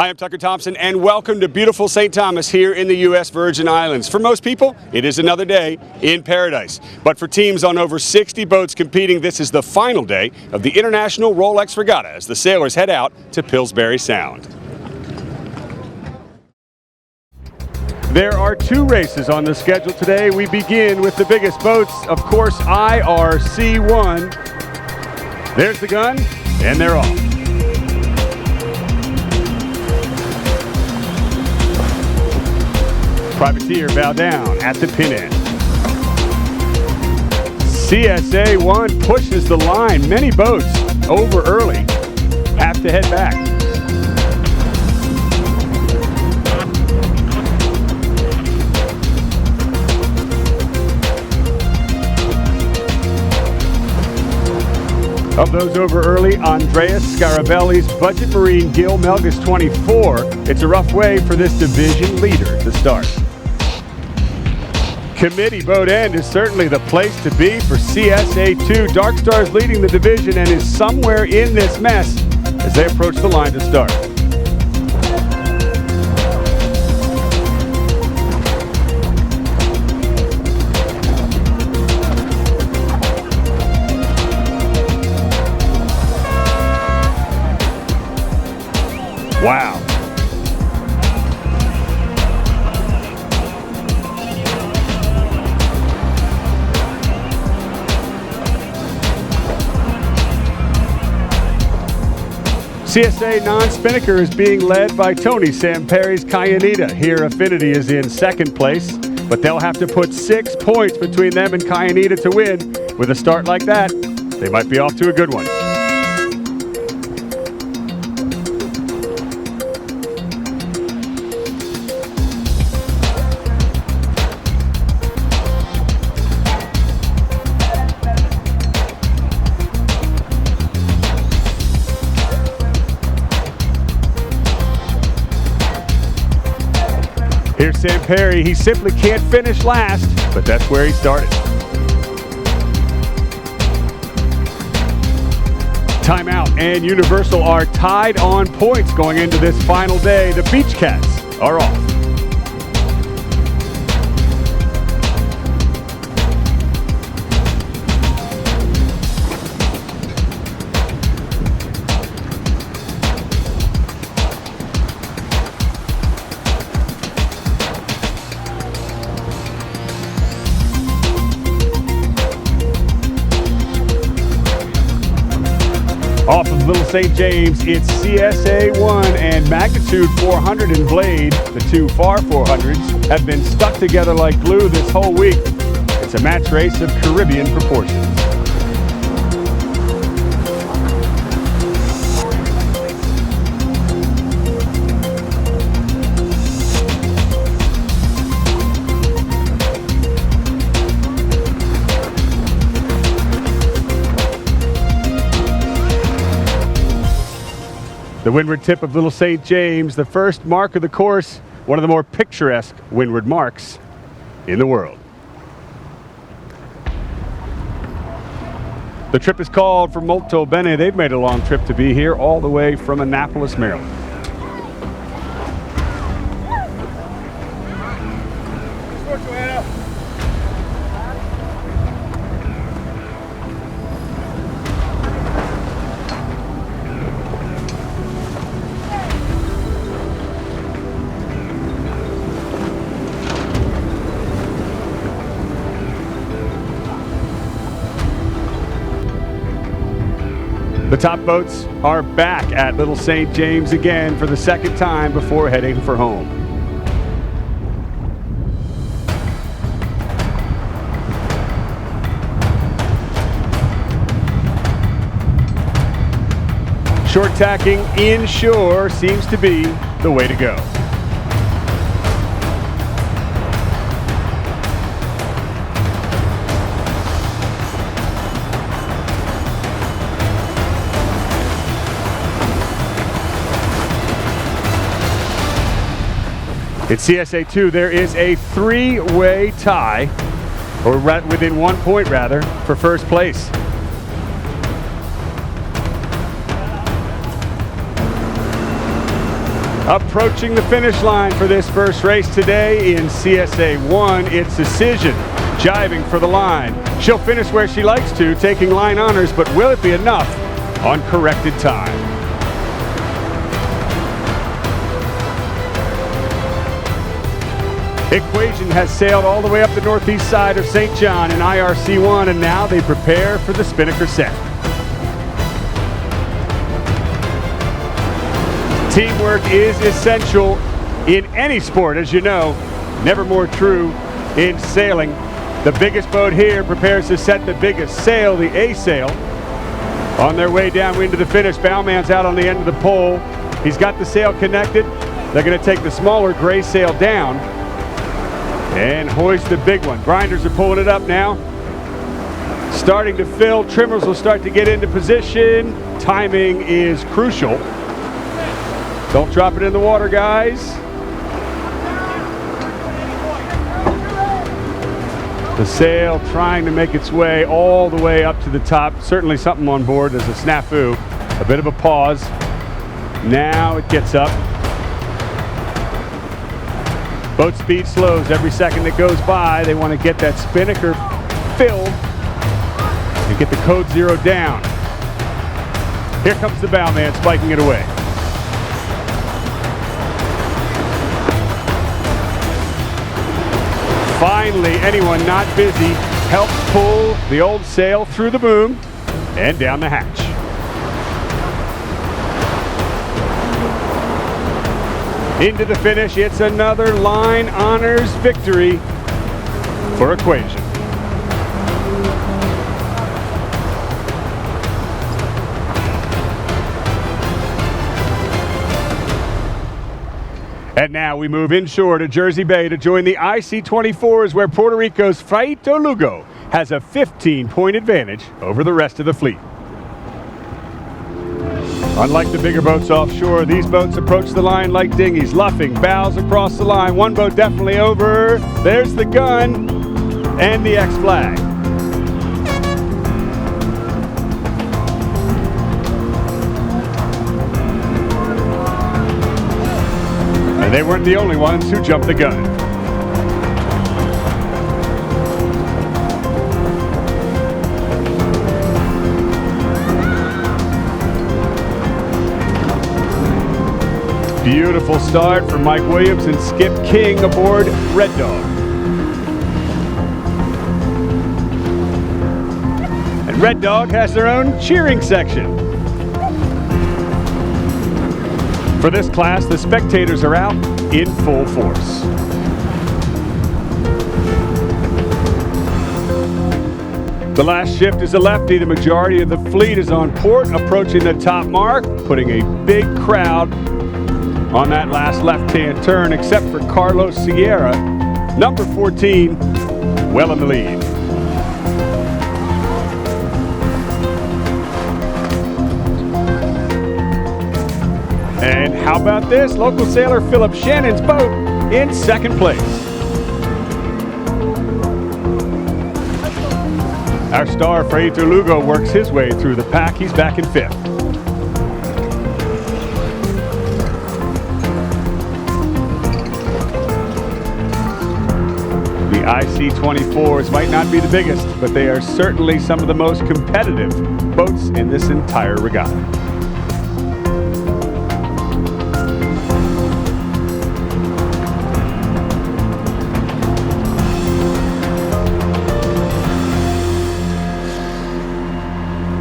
Hi, I'm Tucker Thompson, and welcome to beautiful St. Thomas here in the U.S. Virgin Islands. For most people, it is another day in paradise. But for teams on over 60 boats competing, this is the final day of the International ROLEX Regatta as the sailors head out to Pillsbury Sound. There are two races on the schedule today. We begin with the biggest boats, of course, IRC1. There's the gun, and they're off. Privateer bow down at the pin end. CSA1 pushes the line. Many boats over early have to head back. Of those over early, Andreas Scarabelli's Budget Marine Gil Melgus 24. It's a rough way for this division leader to start. Committee boat end is certainly the place to be for CSA2. Dark Star's leading the division and is somewhere in this mess as they approach the line to start. Wow. CSA non-spinnaker is being led by Tony Samperi's Cayanita. Here Affinity is in second place, but they'll have to put 6 points between them and Cayanita to win. With a start like that, they might be off to a good one. Here's Samperi. He simply can't finish last, but that's where he started. Timeout and Universal are tied on points going into this final day. The Beach Cats are off. Off of Little St. James, it's CSA1 and Magnitude 400 in Blade. The two Far 400s have been stuck together like glue this whole week. It's a match race of Caribbean proportions. The windward tip of Little St. James, the first mark of the course, one of the more picturesque windward marks in the world. The trip is called for Molto Bene. They've made a long trip to be here, all the way from Annapolis, Maryland. The top boats are back at Little St. James again for the second time before heading for home. Short tacking inshore seems to be the way to go. At CSA2, there is a three-way tie, or within 1 point rather, for first place. Approaching the finish line for this first race today in CSA 1, it's Decision, jiving for the line. She'll finish where she likes to, taking line honors, but will it be enough on corrected time? Equation has sailed all the way up the northeast side of St. John in IRC1, and now they prepare for the Spinnaker set. Teamwork is essential in any sport, as you know, never more true in sailing. The biggest boat here prepares to set the biggest sail, the A sail. On their way downwind to the finish, Bowman's out on the end of the pole. He's got the sail connected. They're going to take the smaller gray sail down and hoist the big one. Grinders are pulling it up now. Starting to fill. Trimmers will start to get into position. Timing is crucial. Don't drop it in the water, guys. The sail trying to make its way all the way up to the top. Certainly something on board. There's a snafu. A bit of a pause. Now it gets up. Boat speed slows every second that goes by. They want to get that spinnaker filled and get the code zero down. Here comes the bowman spiking it away. Finally, anyone not busy helps pull the old sail through the boom and down the hatch. Into the finish, it's another line honors victory for Equation. And now we move inshore to Jersey Bay to join the IC-24s, where Puerto Rico's Fraito Lugo has a 15-point advantage over the rest of the fleet. Unlike the bigger boats offshore, these boats approach the line like dinghies, luffing bows across the line. One boat definitely over. There's the gun and the X flag. And they weren't the only ones who jumped the gun. Beautiful start for Mike Williams and Skip King aboard Red Dog. And Red Dog has their own cheering section. For this class, the spectators are out in full force. The last shift is a lefty. The majority of the fleet is on port, approaching the top mark, putting a big crowd on that last left-hand turn, except for Carlos Sierra, number 14, well in the lead. And how about this? Local sailor Philip Shannon's boat in second place. Our star Fraito Lugo works his way through the pack. He's back in fifth. The IC-24s might not be the biggest, but they are certainly some of the most competitive boats in this entire regatta.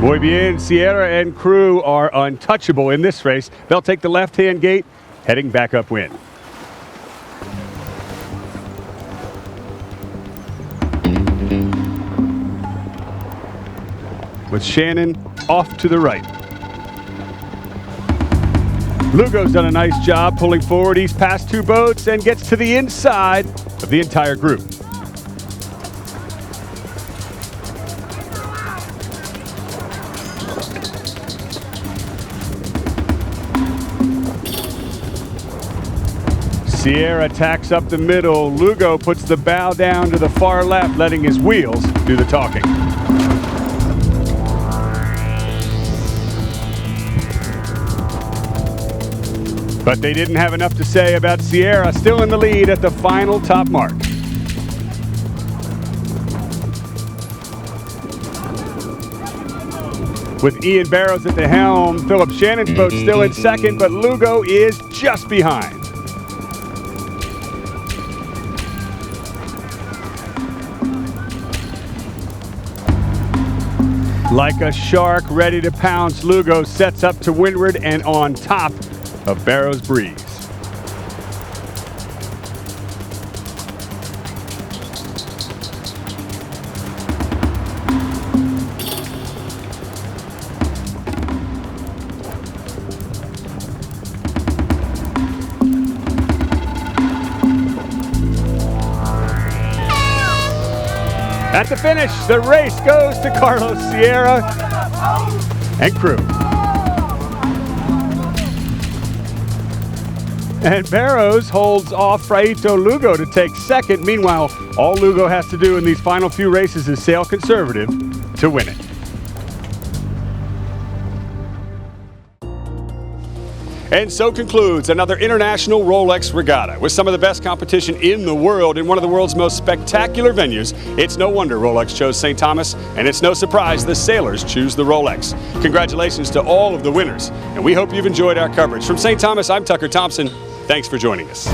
Muy bien, Sierra and crew are untouchable in this race. They'll take the left-hand gate, heading back upwind. With Shannon off to the right. Lugo's done a nice job pulling forward. He's past two boats and gets to the inside of the entire group. Sierra tacks up the middle. Lugo puts the bow down to the far left, letting his wheels do the talking. But they didn't have enough to say about Sierra, still in the lead at the final top mark. With Ian Barrows at the helm, Philip Shannon's boat still in second, but Lugo is just behind. Like a shark ready to pounce, Lugo sets up to windward and on top of Barrows' breeze. At the finish, the race goes to Carlos Sierra and crew. And Barrows holds off Fraito Lugo to take second. Meanwhile, all Lugo has to do in these final few races is sail conservative to win it. And so concludes another International ROLEX Regatta. With some of the best competition in the world in one of the world's most spectacular venues, it's no wonder Rolex chose St. Thomas, and it's no surprise the sailors choose the Rolex. Congratulations to all of the winners, and we hope you've enjoyed our coverage. From St. Thomas, I'm Tucker Thompson. Thanks for joining us.